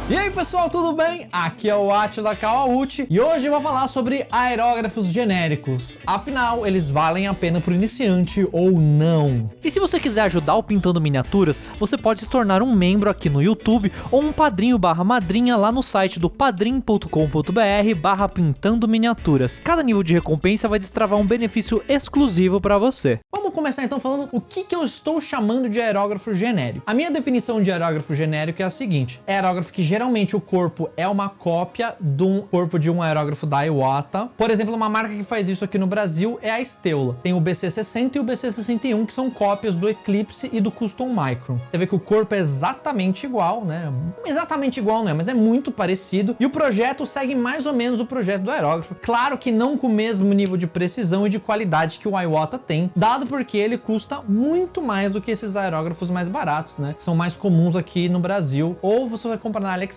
E aí pessoal, tudo bem? Aqui é o Átila Kawauchi e hoje eu vou falar sobre aerógrafos genéricos. Afinal, eles valem a pena pro iniciante ou não? E se você quiser ajudar o Pintando Miniaturas, você pode se tornar um membro aqui no YouTube ou um padrinho/madrinha lá no site do padrim.com.br/pintando miniaturas. Cada nível de recompensa vai destravar um benefício exclusivo para você. Vamos começar então falando o que eu estou chamando de aerógrafo genérico. A minha definição de aerógrafo genérico é a seguinte: é aerógrafo que geralmente o corpo é uma cópia do corpo de um aerógrafo da Iwata. Por exemplo, uma marca que faz isso aqui no Brasil é a Steula. Tem o BC60 e o BC61, que são cópias do Eclipse e do Custom Micron. Você vê que o corpo é exatamente igual, né? Exatamente igual, né? Mas é muito parecido. E o projeto segue mais ou menos o projeto do aerógrafo. Claro que não com o mesmo nível de precisão e de qualidade que o Iwata tem, dado porque ele custa muito mais do que esses aerógrafos mais baratos, né? São mais comuns aqui no Brasil, ou você vai comprar na AliExpress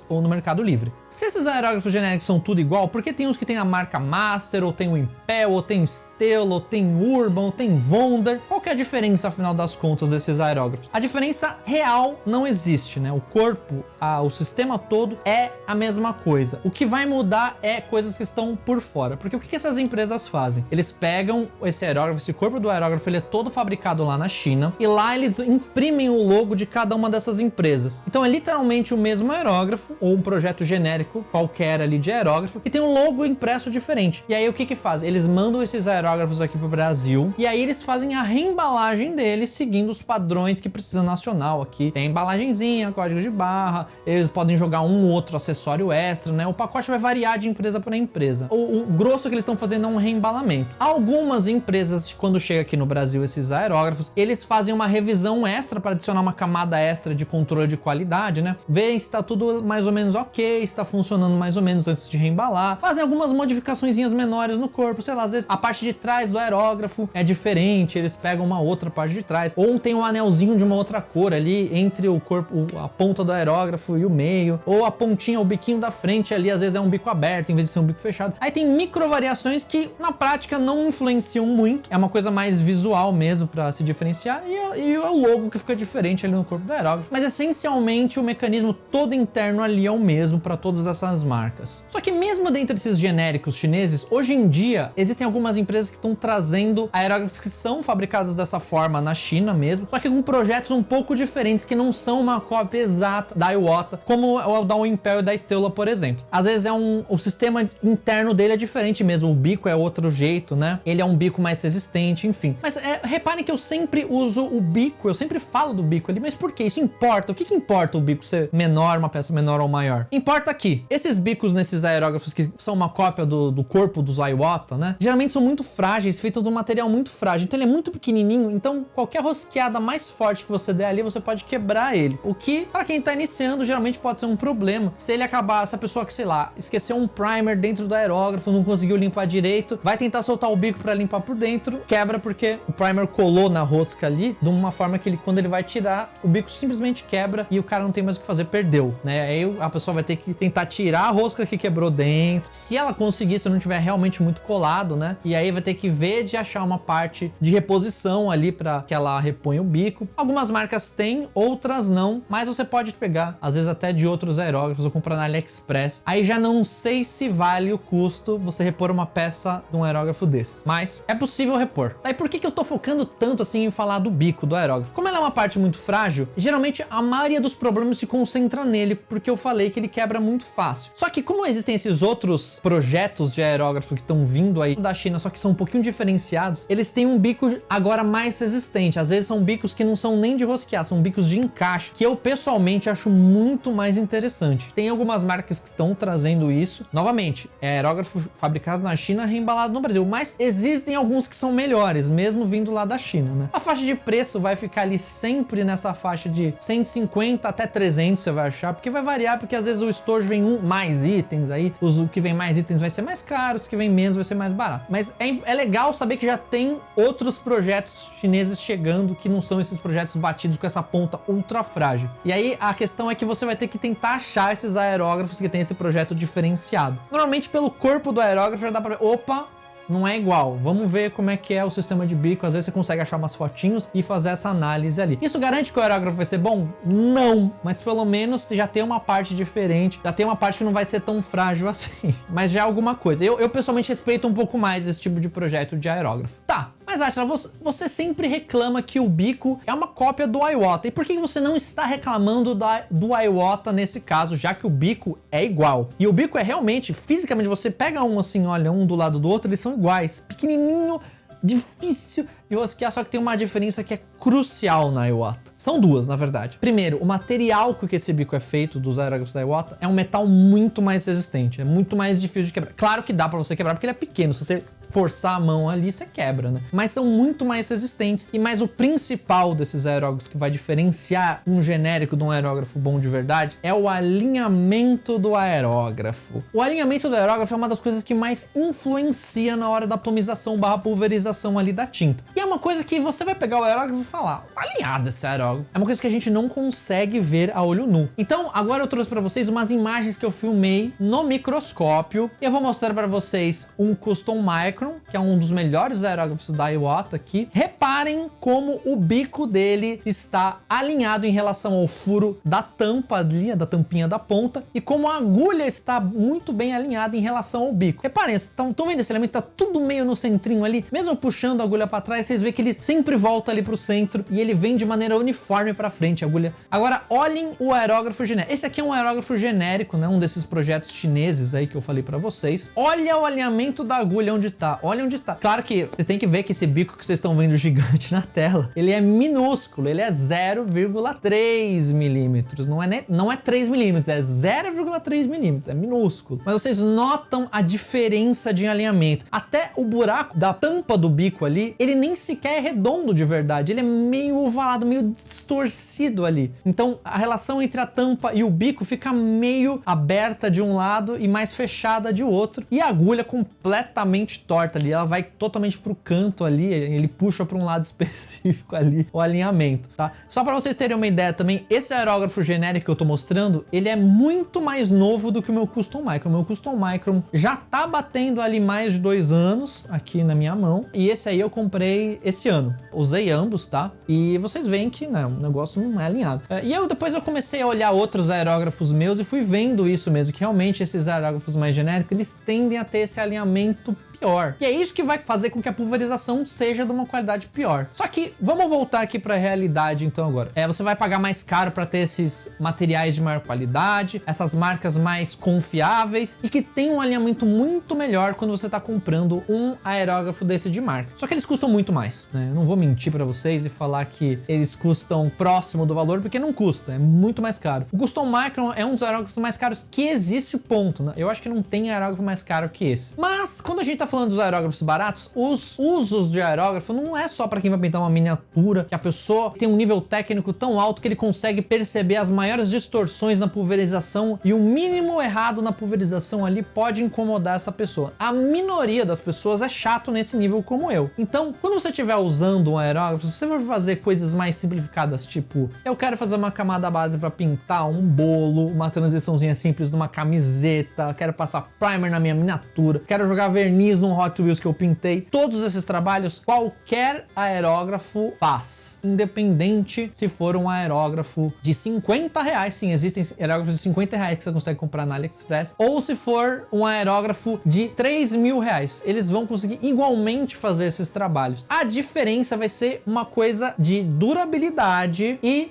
ou no Mercado Livre. Se esses aerógrafos genéricos são tudo igual, por que tem uns que tem a marca Master, ou tem o Impel, ou tem Stella, ou tem Urban, ou tem Wonder? Qual que é a diferença, afinal das contas, desses aerógrafos? A diferença real não existe, né? O corpo, o sistema todo é a mesma coisa. O que vai mudar é coisas que estão por fora. Porque o que essas empresas fazem? Eles pegam esse aerógrafo, esse corpo do aerógrafo, ele é todo fabricado lá na China, e lá eles imprimem o logo de cada uma dessas empresas. Então é literalmente o mesmo aerógrafo, ou um projeto genérico qualquer ali de aerógrafo, que tem um logo impresso diferente. E aí o que faz? Eles mandam esses aerógrafos aqui pro Brasil, e aí eles fazem a reembalagem deles seguindo os padrões que precisa nacional aqui. Tem embalagenzinha, código de barra, eles podem jogar um outro acessório extra, né? O pacote vai variar de empresa para empresa. O grosso que eles estão fazendo é um reembalamento. Algumas empresas, quando chega aqui no Brasil esses aerógrafos, eles fazem uma revisão extra para adicionar uma camada extra de controle de qualidade, né? Ver se tá tudo mais ou menos ok, se tá funcionando mais ou menos antes de reembalar. Fazem algumas modificaçõezinhas menores no corpo, sei lá, às vezes a parte de trás do aerógrafo é diferente, eles pegam uma outra parte de trás, ou tem um anelzinho de uma outra cor ali entre o corpo, a ponta do aerógrafo e o meio, ou a pontinha, o biquinho da frente ali, às vezes é um bico aberto em vez de ser um bico fechado. Aí tem micro variações que na prática não influenciam muito, é uma coisa mais visual mesmo para se diferenciar, e é o logo que fica diferente ali no corpo do aerógrafo. Mas essencialmente o mecanismo todo interno ali é o mesmo para todas essas marcas. Só que mesmo dentre esses genéricos chineses, hoje em dia existem algumas empresas que estão trazendo aerógrafos que são fabricados dessa forma na China mesmo, só que com projetos um pouco diferentes, que não são uma cópia exata da Iwata, como o da Impel e da Stella, por exemplo. Às vezes o sistema interno dele é diferente mesmo, o bico é outro jeito, né? Ele é um bico mais resistente, enfim. Mas reparem que eu sempre uso o bico, eu sempre falo do bico ali, mas por que? Isso importa? O que importa o bico ser menor, uma peça menor ou maior? Importa aqui, esses bicos nesses aerógrafos que são uma cópia do corpo dos Iwata, né? Geralmente são muito frágeis, feitos de um material muito frágil, então ele é muito pequenininho, então qualquer rosqueada mais forte que você der ali, você pode quebrar ele. O que, para quem tá iniciando, geralmente pode ser um problema. Se ele acabar, se a pessoa que, sei lá, esqueceu um primer dentro do aerógrafo, não conseguiu limpar direito, vai tentar soltar o bico para limpar por dentro, quebra porque o primer colou na rosca ali, de uma forma que quando ele vai tirar, o bico simplesmente quebra e o cara não tem mais o que fazer, perdeu, né? Aí a pessoa vai ter que tentar tirar a rosca que quebrou dentro. Se ela conseguir, se não tiver realmente muito colado, né? E aí vai ter que ver de achar uma parte de reposição ali para que ela reponha o bico. Algumas marcas têm, outras não, mas você pode pegar, às vezes até de outros aerógrafos, ou comprar na AliExpress. Aí já não sei se vale o custo você repor uma peça de um aerógrafo desse, mas é possível repor. Aí por que eu tô focando tanto assim em falar do bico do aerógrafo? Como ela é uma parte muito frágil, geralmente a maioria dos problemas se concentra nele, porque eu falei que ele quebra muito fácil. Só que como existem esses outros projetos de aerógrafo que estão vindo aí da China, só que são um pouquinho diferenciados, eles têm um bico agora mais resistente. Às vezes são bicos que não são nem de rosquear, são bicos de encaixe, que eu pessoalmente acho muito mais interessante. Tem algumas marcas que estão trazendo isso. Novamente, é aerógrafo fabricado na China, reembalado no Brasil, mas existem alguns que são melhores, mesmo vindo lá da China, né? A faixa de preço vai ficar ali sempre nessa faixa de 150 até 300, você vai achar, porque vai variar, porque às vezes o estojo vem mais itens, aí o que vem mais itens vai ser mais caro, os que vem menos vai ser mais barato. Mas é legal saber que já tem outros projetos chineses chegando, que não são esses projetos batidos com essa ponta ultra frágil. E aí a questão é que você vai ter que tentar achar esses aerógrafos que tem esse projeto diferenciado. Normalmente pelo corpo do aerógrafo já dá pra ver, opa, não é igual. Vamos ver como é que é o sistema de bico. Às vezes você consegue achar umas fotinhos e fazer essa análise ali. Isso garante que o aerógrafo vai ser bom? Não, mas pelo menos já tem uma parte diferente, já tem uma parte que não vai ser tão frágil assim, mas já é alguma coisa. Eu pessoalmente respeito um pouco mais esse tipo de projeto de aerógrafo. Tá, mas Átila, você sempre reclama que o bico é uma cópia do Iwata. E por que você não está reclamando do Iwata nesse caso, já que o bico é igual? E o bico é realmente, fisicamente, você pega um assim, olha, um do lado do outro, eles são iguais. Pequenininho, difícil de rosquear, só que tem uma diferença que é crucial na Iwata. São duas, na verdade. Primeiro, o material com que esse bico é feito dos aerógrafos da Iwata é um metal muito mais resistente, é muito mais difícil de quebrar. Claro que dá pra você quebrar porque ele é pequeno, se você forçar a mão ali, você quebra, né? Mas são muito mais resistentes. E mais o principal desses aerógrafos que vai diferenciar um genérico de um aerógrafo bom de verdade é o alinhamento do aerógrafo. O alinhamento do aerógrafo é uma das coisas que mais influencia na hora da atomização barra pulverização ali da tinta. E é uma coisa que você vai pegar o aerógrafo e falar, tá alinhado esse aerógrafo. É uma coisa que a gente não consegue ver a olho nu. Então, agora eu trouxe pra vocês umas imagens que eu filmei no microscópio. E eu vou mostrar pra vocês um Custom Micron, que é um dos melhores aerógrafos da Iwata aqui. Reparem como o bico dele está alinhado em relação ao furo da tampa ali, da tampinha da ponta, e como a agulha está muito bem alinhada em relação ao bico. Reparem, estão vendo esse elemento? Tá tudo meio no centrinho ali, mesmo puxando a agulha para trás, vocês veem que ele sempre volta ali pro centro e ele vem de maneira uniforme para frente, a agulha. Agora, olhem o aerógrafo genérico. Esse aqui é um aerógrafo genérico, né? Um desses projetos chineses aí que eu falei para vocês. Olha o alinhamento da agulha onde tá. Olha onde está. Claro que vocês têm que ver que esse bico que vocês estão vendo gigante na tela, ele é minúsculo, ele é 0,3 milímetros. Não é 3 milímetros, é 0,3 milímetros, é minúsculo. Mas vocês notam a diferença de alinhamento. Até o buraco da tampa do bico ali, ele nem sequer é redondo de verdade, ele é meio ovalado, meio distorcido ali. Então a relação entre a tampa e o bico fica meio aberta de um lado e mais fechada de outro. E a agulha completamente torta ali, ela vai totalmente pro canto ali, ele puxa para um lado específico ali o alinhamento, tá? Só para vocês terem uma ideia também, esse aerógrafo genérico que eu tô mostrando, ele é muito mais novo do que o meu Custom Micron. O meu Custom Micron já tá batendo ali mais de 2 anos aqui na minha mão, e esse aí eu comprei esse ano. Usei ambos, tá? E vocês veem que, né, o negócio não é alinhado. E depois eu comecei a olhar outros aerógrafos meus e fui vendo isso mesmo, que realmente esses aerógrafos mais genéricos, eles tendem a ter esse alinhamento pior. E é isso que vai fazer com que a pulverização seja de uma qualidade pior. Só que vamos voltar aqui para a realidade então agora. Você vai pagar mais caro para ter esses materiais de maior qualidade, essas marcas mais confiáveis e que tem um alinhamento muito melhor quando você está comprando um aerógrafo desse de marca. Só que eles custam muito mais, né? Eu não vou mentir para vocês e falar que eles custam próximo do valor, porque não custa, é muito mais caro. O Custom Micron é um dos aerógrafos mais caros que existe, ponto, né? Eu acho que não tem aerógrafo mais caro que esse. Mas quando a gente tá falando dos aerógrafos baratos, os usos de aerógrafo não é só para quem vai pintar uma miniatura, que a pessoa tem um nível técnico tão alto que ele consegue perceber as maiores distorções na pulverização e o mínimo errado na pulverização ali pode incomodar essa pessoa. A minoria das pessoas é chato nesse nível como eu. Então, quando você estiver usando um aerógrafo, você vai fazer coisas mais simplificadas, tipo, eu quero fazer uma camada base para pintar um bolo, uma transiçãozinha simples numa camiseta, quero passar primer na minha miniatura, quero jogar verniz num Hot Wheels que eu pintei. Todos esses trabalhos, qualquer aerógrafo faz, independente se for um aerógrafo de R$50, sim, existem aerógrafos de R$50 que você consegue comprar na AliExpress, ou se for um aerógrafo de R$3.000, eles vão conseguir igualmente fazer esses trabalhos. A diferença vai ser uma coisa de durabilidade e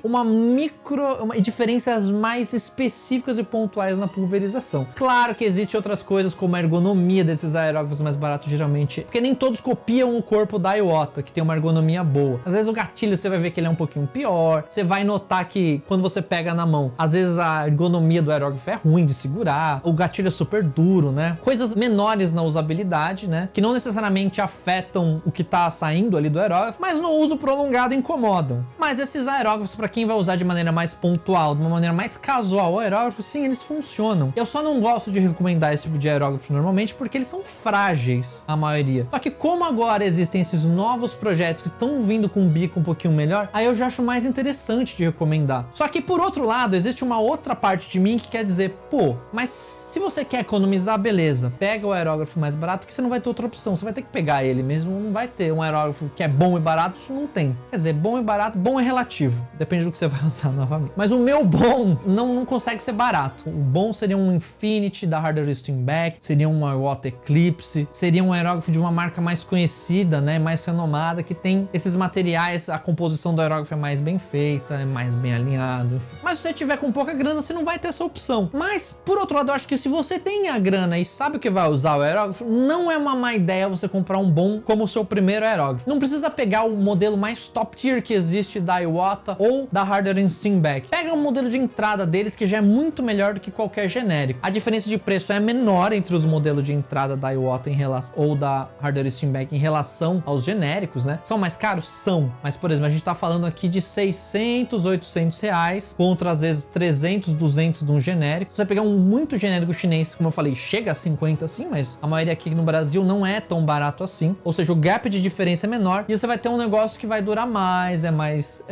diferenças mais específicas e pontuais na pulverização. Claro que existem outras coisas como a ergonomia desses aerógrafos mais baratos, geralmente, porque nem todos copiam o corpo da Iwata, que tem uma ergonomia boa. Às vezes o gatilho você vai ver que ele é um pouquinho pior, você vai notar que quando você pega na mão, às vezes a ergonomia do aerógrafo é ruim de segurar, o gatilho é super duro, né? Coisas menores na usabilidade, né? Que não necessariamente afetam o que tá saindo ali do aerógrafo, mas no uso prolongado incomodam. Mas esses aerógrafos, para quem vai usar de maneira mais pontual, de uma maneira mais casual o aerógrafo, sim, eles funcionam. Eu só não gosto de recomendar esse tipo de aerógrafo normalmente porque eles são frágeis. iguais, a maioria. Só que como agora existem esses novos projetos que estão vindo com um bico um pouquinho melhor, aí eu já acho mais interessante de recomendar. Só que por outro lado, existe uma outra parte de mim que quer dizer, pô, mas se você quer economizar, beleza, pega o aerógrafo mais barato, porque você não vai ter outra opção, você vai ter que pegar ele mesmo, não vai ter um aerógrafo que é bom e barato, isso não tem. Quer dizer, bom e barato, bom é relativo, depende do que você vai usar novamente. Mas o meu bom não consegue ser barato. O bom seria um Infinity da Harder Steinbeck, seria um Iwata Eclipse, seria um aerógrafo de uma marca mais conhecida, né, mais renomada, que tem esses materiais, a composição do aerógrafo é mais bem feita, é mais bem alinhado, enfim. Mas se você tiver com pouca grana, você não vai ter essa opção. Mas, por outro lado, eu acho que se você tem a grana e sabe o que vai usar o aerógrafo, não é uma má ideia você comprar um bom como o seu primeiro aerógrafo. Não precisa pegar o modelo mais top tier que existe da Iwata ou da Harder Steinbeck. Pega um modelo de entrada deles que já é muito melhor do que qualquer genérico. A diferença de preço é menor entre os modelos de entrada da Iwata ou da Harder Steinbeck em relação aos genéricos, né? São mais caros? São. Mas, por exemplo, a gente tá falando aqui de 600, 800 reais contra, às vezes, 300, 200 de um genérico. Se você pegar um muito genérico chinês, como eu falei, chega a 50 sim, mas a maioria aqui no Brasil não é tão barato assim. Ou seja, o gap de diferença é menor e você vai ter um negócio que vai durar mais, é mais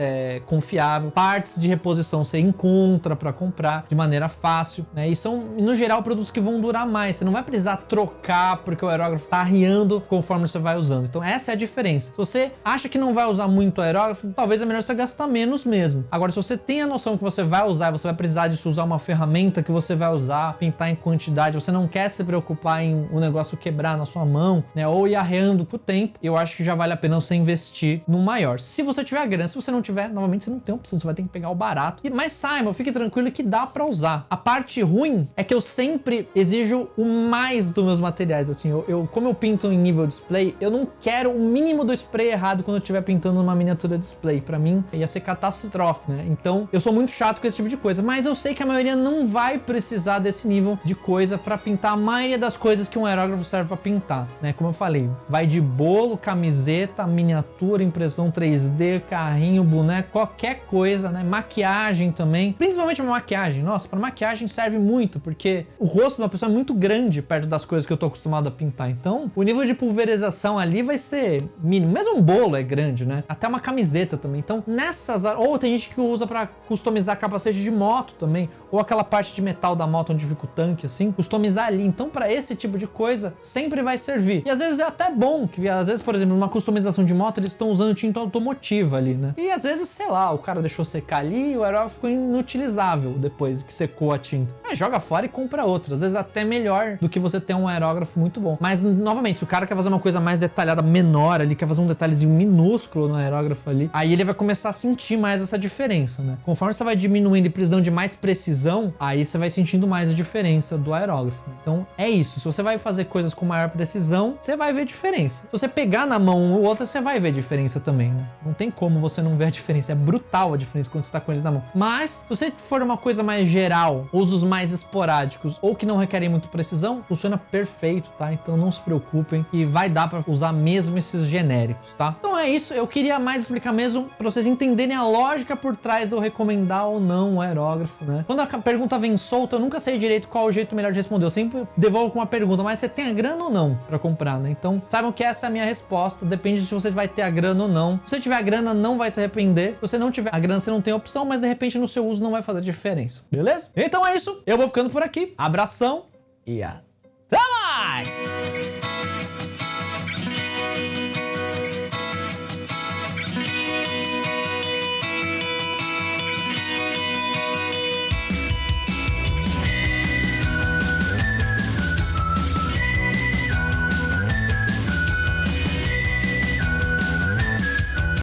confiável. Partes de reposição você encontra para comprar de maneira fácil, né? E são, no geral, produtos que vão durar mais. Você não vai precisar trocar porque o aerógrafo tá arriando conforme você vai usando. Então essa é a diferença. Se você acha que não vai usar muito aerógrafo, talvez é melhor você gastar menos mesmo. Agora, se você tem a noção que você vai usar, você vai precisar disso, usar uma ferramenta que você vai usar, pintar em quantidade, você não quer se preocupar em o negócio quebrar na sua mão, né? Ou ir arreando pro tempo, eu acho que já vale a pena você investir no maior. Se você tiver a grana, se você não tiver, novamente você não tem opção, você vai ter que pegar o barato. Mas saiba, fique tranquilo que dá pra usar. A parte ruim é que eu sempre exijo o mais dos meus materiais, assim, como eu pinto em nível display, eu não quero o mínimo do spray errado quando eu estiver pintando numa miniatura display. Pra mim, ia ser catástrofe, né? Então, eu sou muito chato com esse tipo de coisa, mas eu sei que a maioria não vai precisar desse nível de coisa pra pintar a maioria das coisas que um aerógrafo serve pra pintar, né? Como eu falei, vai de bolo, camiseta, miniatura, impressão 3D, carrinho, boneco, qualquer coisa, né? Maquiagem também, principalmente pra maquiagem. Nossa, pra maquiagem serve muito, porque o rosto de uma pessoa é muito grande perto das coisas que eu tô acostumado a pintar. Então, o nível de pulverização ali vai ser mínimo. Mesmo um bolo é grande, né? Até uma camiseta também. Então, nessas... Ou tem gente que usa pra customizar capacete de moto também, ou aquela parte de metal da moto onde fica o tanque, assim, customizar ali. Então, pra esse tipo de coisa, sempre vai servir. E às vezes é até bom, que às vezes, por exemplo, numa customização de moto, eles estão usando tinta automotiva ali, né? E às vezes, sei lá, o cara deixou secar ali e o aerógrafo ficou inutilizável depois que secou a tinta. Joga fora e compra outro. Às vezes até melhor do que você ter um aerógrafo muito bom. Mas, novamente, se o cara quer fazer uma coisa mais detalhada, menor ali, quer fazer um detalhezinho minúsculo no aerógrafo ali, aí ele vai começar a sentir mais essa diferença, né? Conforme você vai diminuindo e precisando de mais precisão, aí você vai sentindo mais a diferença do aerógrafo. Então, é isso. Se você vai fazer coisas com maior precisão, você vai ver diferença. Se você pegar na mão um ou outra, você vai ver diferença também, né? Não tem como você não ver a diferença. É brutal a diferença quando você tá com eles na mão. Mas, se você for uma coisa mais geral, usos mais esporádicos ou que não requerem muito precisão, funciona perfeito, tá? Então não se preocupem que vai dar pra usar mesmo esses genéricos, tá? Então é isso. Eu queria mais explicar mesmo pra vocês entenderem a lógica por trás de eu recomendar ou não o aerógrafo, né? Quando a pergunta vem solta, eu nunca sei direito qual é o jeito melhor de responder. Eu sempre devolvo com uma pergunta, mas você tem a grana ou não pra comprar, né? Então saibam que essa é a minha resposta. Depende de se você vai ter a grana ou não. Se você tiver a grana, não vai se arrepender. Se você não tiver a grana, você não tem opção, mas de repente no seu uso não vai fazer diferença, beleza? Então é isso. Eu vou ficando por aqui. Abração e até mais!